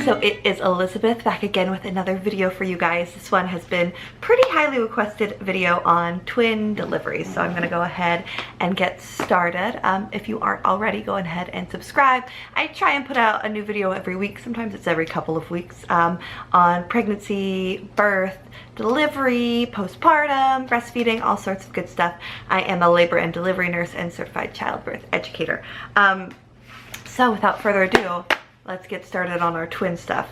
So it is Elizabeth back again with another video for you guys. This one has been pretty highly requested video on twin deliveries. So I'm gonna go ahead and get started. If you aren't already, go ahead and subscribe. I try and put out a new video every week. Sometimes it's every couple of weeks on pregnancy, birth, delivery, postpartum, breastfeeding, all sorts of good stuff. I am a labor and delivery nurse and certified childbirth educator. So without further ado, let's get started on our twin stuff.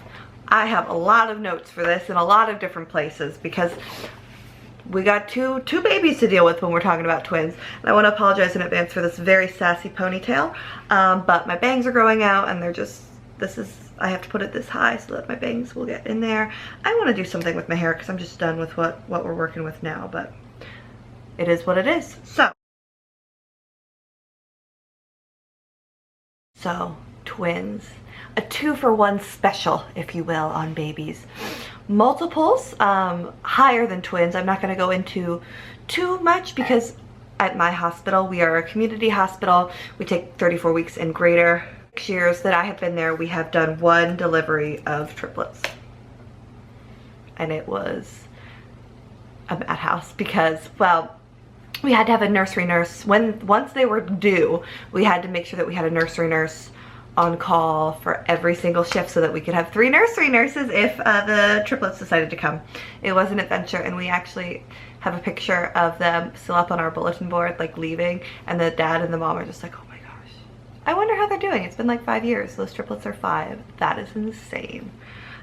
I have a lot of notes for this in a lot of different places because we got two babies to deal with when we're talking about twins. And I want to apologize in advance for this very sassy ponytail, but my bangs are growing out and they're just, I have to put it this high so that my bangs will get in there. I want to do something with my hair because I'm just done with what we're working with now, but it is what it is. So twins. A 2-for-1 special, if you will, on babies. Multiples, higher than twins. I'm not going to go into too much because at my hospital, we are a community hospital. We take 34 weeks and greater. 6 years that I have been there, we have done 1 delivery of triplets. And it was a madhouse because, well, we had to have a nursery nurse. Once they were due, we had to make sure that we had a nursery nurse on call for every single shift so that we could have 3 nursery nurses if the triplets decided to come. It was an adventure, and we actually have a picture of them still up on our bulletin board, like leaving, and the dad and the mom are just like, oh my gosh, I wonder how they're doing. It's been like 5 years. Those triplets are 5. That is insane.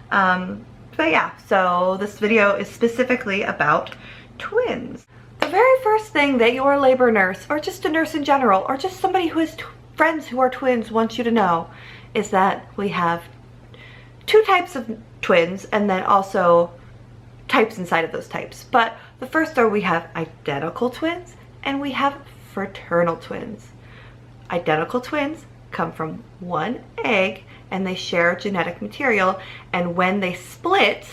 But yeah, so this video is specifically about twins. The very first thing that your labor nurse, or just a nurse in general, or just somebody who has friends who are twins wants you to know is that we have 2 types of twins and then also types inside of those types. But the first are we have identical twins and we have fraternal twins. Identical twins come from 1 egg and they share genetic material, and when they split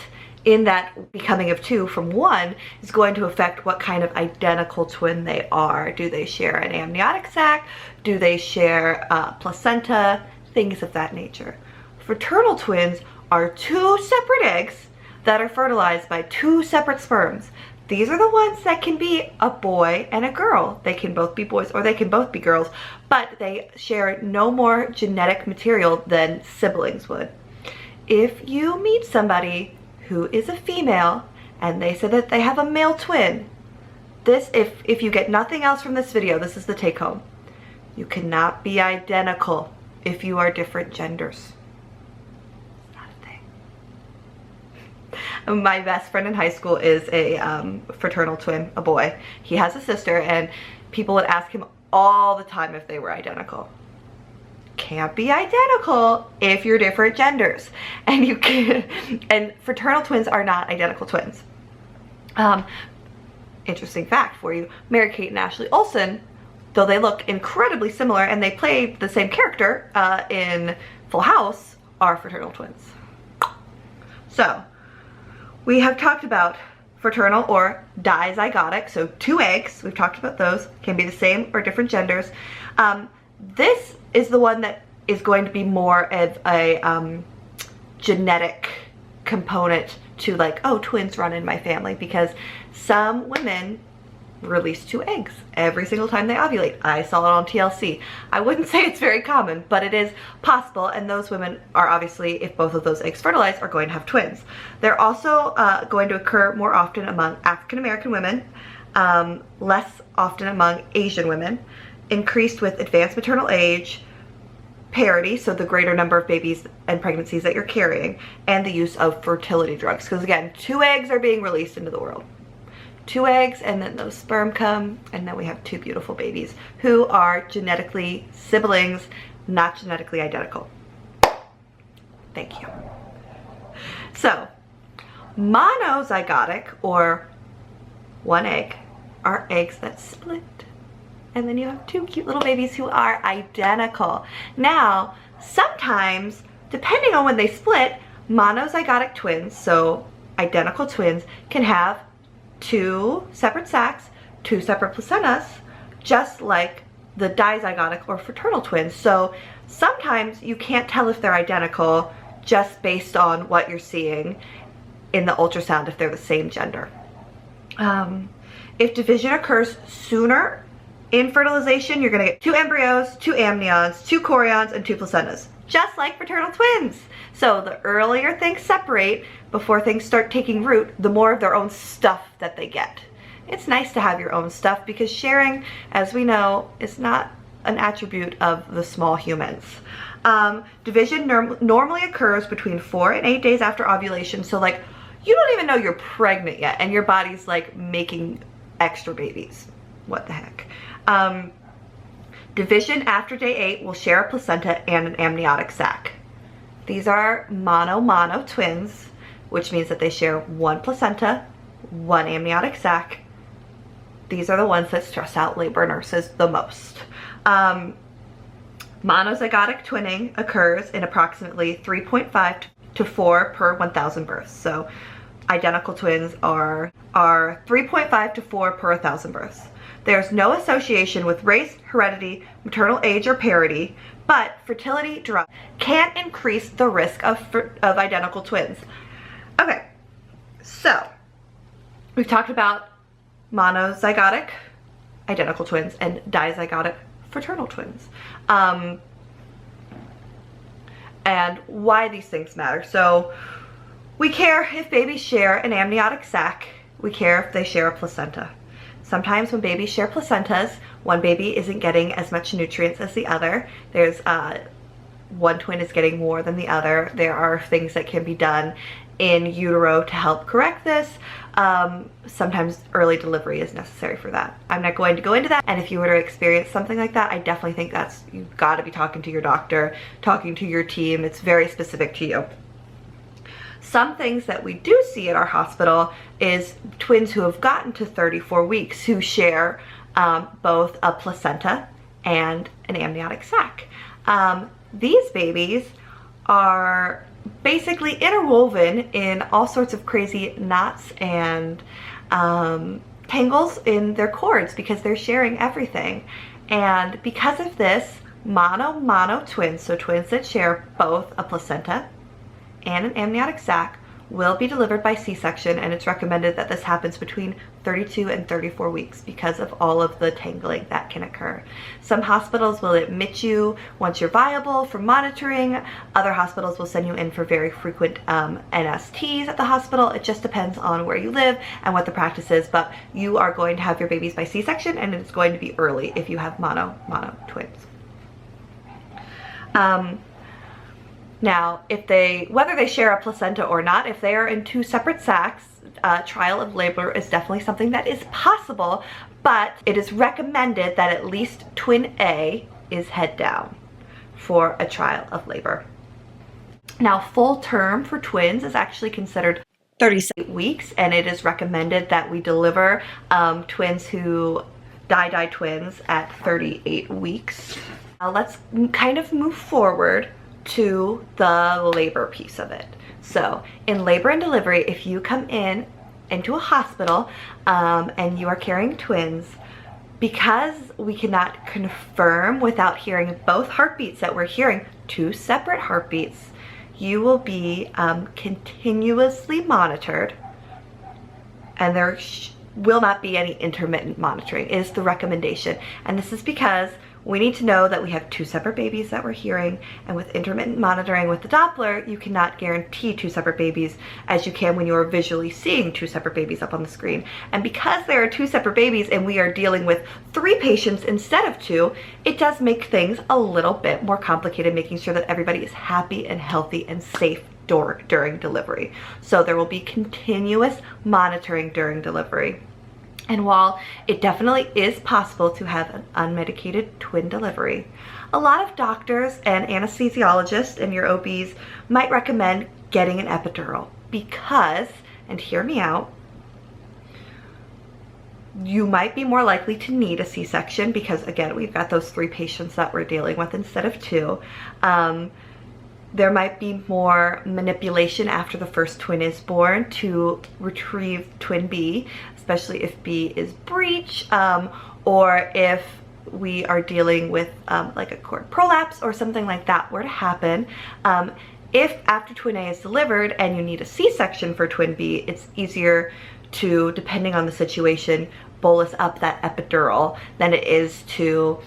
in that becoming of 2 from 1 is going to affect what kind of identical twin they are. Do they share an amniotic sac? Do they share placenta? Things of that nature. Fraternal twins are 2 separate eggs that are fertilized by 2 separate sperms. These are the ones that can be a boy and a girl. They can both be boys or they can both be girls, but they share no more genetic material than siblings would. If you meet somebody who is a female and they say that they have a male twin, this, if you get nothing else from this video, this is the take home. You cannot be identical if you are different genders. It's not a thing. My best friend in high school is a fraternal twin, a boy. He has a sister, and people would ask him all the time if they were identical. Can't be identical if you're different genders, and you can, and fraternal twins are not identical twins. Interesting fact for you, Mary-Kate and Ashley Olsen, though they look incredibly similar and they played the same character in Full House, are fraternal twins. So we have talked about fraternal or dizygotic, so 2 eggs. We've talked about those, can be the same or different genders. This is the one that is going to be more of a genetic component to, like, oh, twins run in my family, because some women release 2 eggs every single time they ovulate. I saw it on TLC. I wouldn't say it's very common, but it is possible, and those women are obviously, if both of those eggs fertilize, are going to have twins. They're also going to occur more often among African American women, less often among Asian women, increased with advanced maternal age, parity, so the greater number of babies and pregnancies that you're carrying, and the use of fertility drugs, because again, 2 eggs are being released into the world. 2 eggs, and then those sperm come, and then we have 2 beautiful babies who are genetically siblings, not genetically identical. Thank you. So monozygotic, or 1 egg, are eggs that split, and then you have 2 cute little babies who are identical. Now, sometimes, depending on when they split, monozygotic twins, so identical twins, can have 2 separate sacs, 2 separate placentas, just like the dizygotic or fraternal twins. So sometimes you can't tell if they're identical just based on what you're seeing in the ultrasound if they're the same gender. If division occurs sooner in fertilization, you're going to get 2 embryos, 2 amnions, 2 chorions, and 2 placentas, just like fraternal twins. So the earlier things separate before things start taking root, the more of their own stuff that they get. It's nice to have your own stuff because sharing, as we know, is not an attribute of the small humans. Division normally occurs between 4 and 8 days after ovulation. So like, you don't even know you're pregnant yet and your body's like making extra babies. What the heck? Division after day 8 will share a placenta and an amniotic sac. These are mono twins, which means that they share 1 placenta, 1 amniotic sac. These are the ones that stress out labor nurses the most. Monozygotic twinning occurs in approximately 3.5 to 4 per 1,000 births. So identical twins are 3.5 to 4 per 1,000 births. There's no association with race, heredity, maternal age, or parity, but fertility drugs can increase the risk of identical twins. Okay, so we've talked about monozygotic identical twins and dizygotic fraternal twins, and why these things matter. So we care if babies share an amniotic sac. We care if they share a placenta. Sometimes when babies share placentas, one baby isn't getting as much nutrients as the other. There's one twin is getting more than the other. There are things that can be done in utero to help correct this. Sometimes early delivery is necessary for that. I'm not going to go into that, and if you were to experience something like that, I definitely think you've got to be talking to your doctor, talking to your team. It's very specific to you. Some things that we do see at our hospital is twins who have gotten to 34 weeks who share both a placenta and an amniotic sac. These babies are basically interwoven in all sorts of crazy knots and tangles in their cords because they're sharing everything. And because of this, mono twins, so twins that share both a placenta and an amniotic sac, will be delivered by C-section, and it's recommended that this happens between 32 and 34 weeks because of all of the tangling that can occur. Some hospitals will admit you once you're viable for monitoring. Other hospitals will send you in for very frequent NSTs at the hospital. It just depends on where you live and what the practice is, but you are going to have your babies by C-section, and it's going to be early if you have mono twins. Now, whether they share a placenta or not, if they are in 2 separate sacs, trial of labor is definitely something that is possible, but it is recommended that at least twin A is head down for a trial of labor. Now, full term for twins is actually considered 36 weeks, and it is recommended that we deliver twins who die twins at 38 weeks. Now, let's kind of move forward to the labor piece of it. So in labor and delivery, if you come into a hospital and you are carrying twins, because we cannot confirm without hearing both heartbeats that we're hearing 2 separate heartbeats, you will be continuously monitored, and there will not be any intermittent monitoring is the recommendation. And this is because we need to know that we have 2 separate babies that we're hearing, and with intermittent monitoring with the Doppler, you cannot guarantee 2 separate babies as you can when you are visually seeing 2 separate babies up on the screen. And because there are 2 separate babies and we are dealing with 3 patients instead of 2, it does make things a little bit more complicated, making sure that everybody is happy and healthy and safe during delivery. So there will be continuous monitoring during delivery. And while it definitely is possible to have an unmedicated twin delivery, a lot of doctors and anesthesiologists and your OBs might recommend getting an epidural because, and hear me out, you might be more likely to need a C-section because, again, we've got those 3 patients that we're dealing with instead of 2. There might be more manipulation after the first twin is born to retrieve twin B, especially if B is breech, or if we are dealing with like a cord prolapse or something like that were to happen. If after twin A is delivered and you need a C-section for twin B, it's easier to, depending on the situation, bolus up that epidural than it is to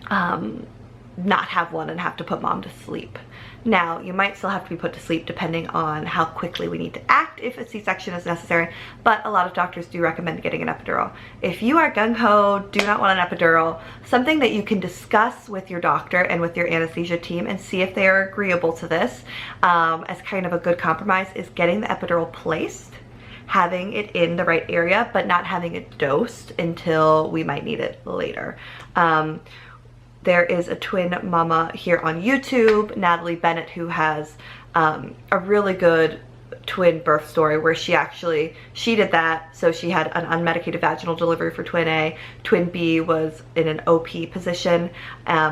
not have one and have to put mom to sleep. Now, you might still have to be put to sleep depending on how quickly we need to act if a C-section is necessary, but a lot of doctors do recommend getting an epidural. If you are gung-ho, do not want an epidural, something that you can discuss with your doctor and with your anesthesia team and see if they are agreeable to this as kind of a good compromise is getting the epidural placed, having it in the right area, but not having it dosed until we might need it later. There is a twin mama here on YouTube, Natalie Bennett, who has a really good twin birth story where she did that. So she had an unmedicated vaginal delivery for twin A. Twin B was in an OP position.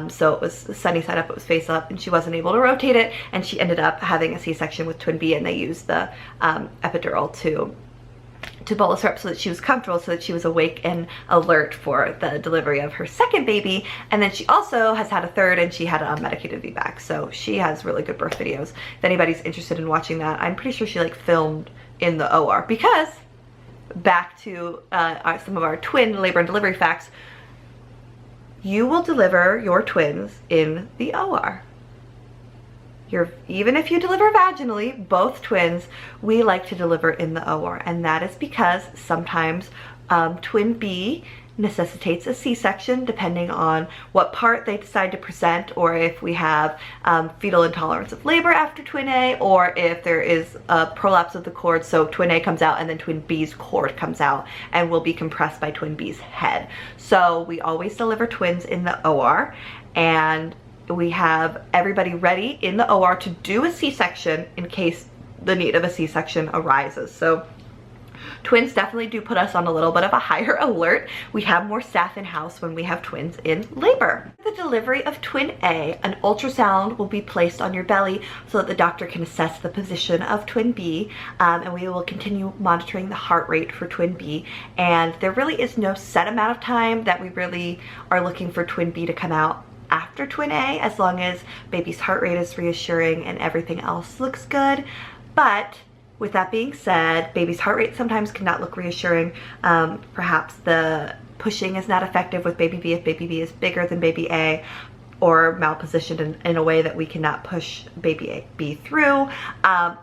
So it was sunny side up, it was face up, and she wasn't able to rotate it. And she ended up having a C-section with twin B, and they used the epidural to bolus her up so that she was comfortable, so that she was awake and alert for the delivery of her second baby. And then she also has had a third, and she had an unmedicated VBAC. So she has really good birth videos. If anybody's interested in watching that, I'm pretty sure she like filmed in the OR, because back to some of our twin labor and delivery facts, you will deliver your twins in the OR. Even if you deliver vaginally, both twins, we like to deliver in the OR, and that is because sometimes twin B necessitates a C-section depending on what part they decide to present, or if we have fetal intolerance of labor after twin A, or if there is a prolapse of the cord, so twin A comes out and then twin B's cord comes out and will be compressed by twin B's head. So we always deliver twins in the OR, and we have everybody ready in the OR to do a C-section in case the need of a C-section arises. So twins definitely do put us on a little bit of a higher alert. We have more staff in-house when we have twins in labor. For the delivery of twin A, an ultrasound will be placed on your belly so that the doctor can assess the position of twin B, and we will continue monitoring the heart rate for twin B. And there really is no set amount of time that we really are looking for twin B to come out after twin A, as long as baby's heart rate is reassuring and everything else looks good. But with that being said, baby's heart rate sometimes cannot look reassuring. Perhaps the pushing is not effective with baby B if baby B is bigger than baby A, or malpositioned in a way that we cannot push baby B through.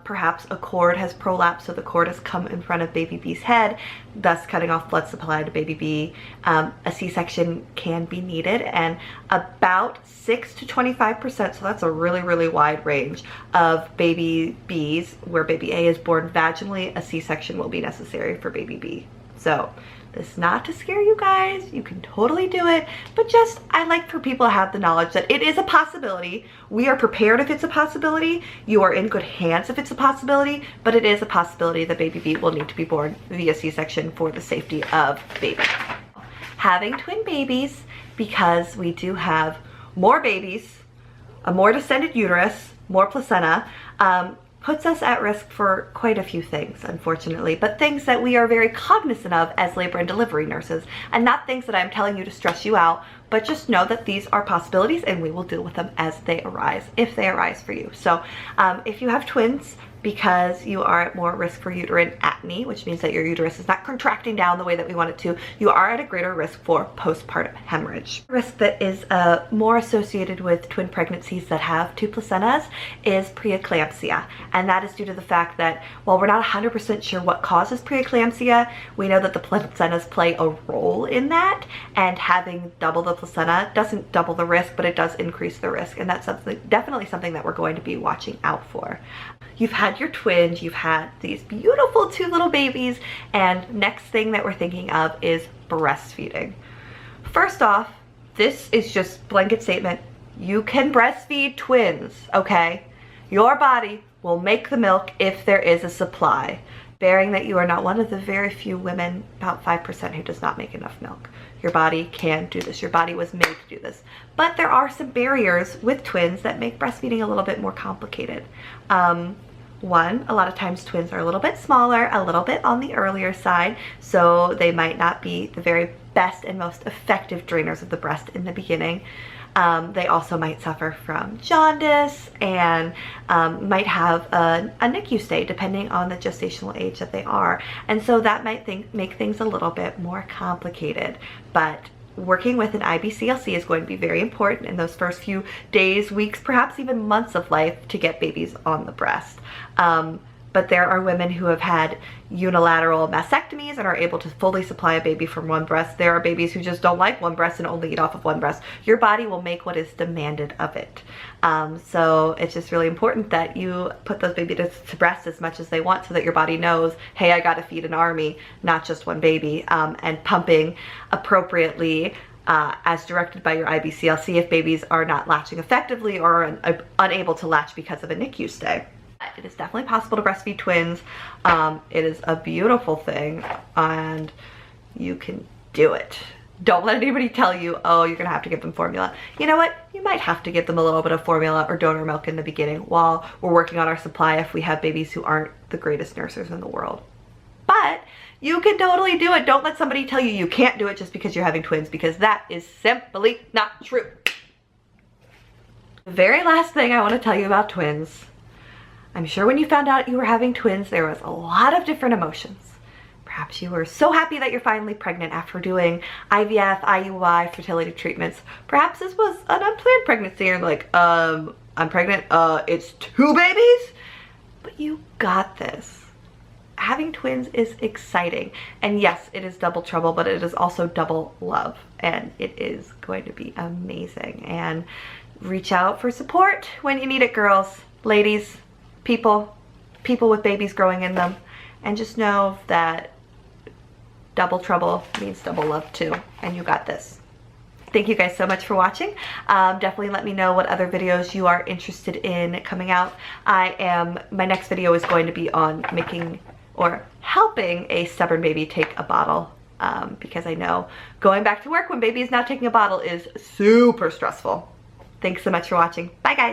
Perhaps a cord has prolapsed, so the cord has come in front of baby B's head, thus cutting off blood supply to baby B. A C-section can be needed, and about 6 to 25%, so that's a really, really wide range of baby B's where baby A is born vaginally, a C-section will be necessary for baby B. So this is not to scare you guys, you can totally do it, but just I like for people to have the knowledge that it is a possibility. We are prepared if it's a possibility, you are in good hands if it's a possibility, but it is a possibility that baby B will need to be born via C-section for the safety of baby. Having twin babies, because we do have more babies, a more distended uterus, more placenta, puts us at risk for quite a few things, unfortunately, but things that we are very cognizant of as labor and delivery nurses, and not things that I'm telling you to stress you out, but just know that these are possibilities and we will deal with them as they arise, if they arise for you. So if you have twins, because you are at more risk for uterine atony, which means that your uterus is not contracting down the way that we want it to, you are at a greater risk for postpartum hemorrhage. Risk that is more associated with twin pregnancies that have two placentas is preeclampsia, and that is due to the fact that while we're not 100% sure what causes preeclampsia, we know that the placentas play a role in that, and having double the placenta doesn't double the risk, but it does increase the risk, and that's definitely something that we're going to be watching out for. You've had your twins, you've had these beautiful two little babies, and next thing that we're thinking of is breastfeeding. First off, this is just blanket statement. You can breastfeed twins, okay? Your body will make the milk if there is a supply, bearing that you are not one of the very few women, about 5%, who does not make enough milk. Your body can do this. Your body was made to do this. But there are some barriers with twins that make breastfeeding a little bit more complicated. One, a lot of times twins are a little bit smaller, a little bit on the earlier side, so they might not be the very best and most effective drainers of the breast in the beginning. They also might suffer from jaundice and might have a NICU stay depending on the gestational age that they are. And so that might make things a little bit more complicated. But working with an IBCLC is going to be very important in those first few days, weeks, perhaps even months of life to get babies on the breast. But there are women who have had unilateral mastectomies and are able to fully supply a baby from one breast. There are babies who just don't like one breast and only eat off of one breast. Your body will make what is demanded of it. So it's just really important that you put those babies to breast as much as they want so that your body knows, hey, I gotta feed an army, not just one baby, and pumping appropriately as directed by your IBCLC if babies are not latching effectively or unable to latch because of a NICU stay. It is definitely possible to breastfeed twins. It is a beautiful thing and you can do it. Don't let anybody tell you, oh, you're gonna have to give them formula. You know what? You might have to give them a little bit of formula or donor milk in the beginning while we're working on our supply if we have babies who aren't the greatest nursers in the world. But you can totally do it. Don't let somebody tell you you can't do it just because you're having twins, because that is simply not true. The very last thing I want to tell you about twins, I'm sure when you found out you were having twins, there was a lot of different emotions. Perhaps you were so happy that you're finally pregnant after doing IVF, IUI, fertility treatments. Perhaps this was an unplanned pregnancy and you're like, I'm pregnant, it's 2 babies? But you got this. Having twins is exciting. And yes, it is double trouble, but it is also double love. And it is going to be amazing. And reach out for support when you need it, girls, ladies, people with babies growing in them, and just know that double trouble means double love too, and you got this. Thank you guys so much for watching. Definitely let me know what other videos you are interested in coming out. My next video is going to be on making or helping a stubborn baby take a bottle, because I know going back to work when baby is not taking a bottle is super stressful. Thanks so much for watching. Bye guys.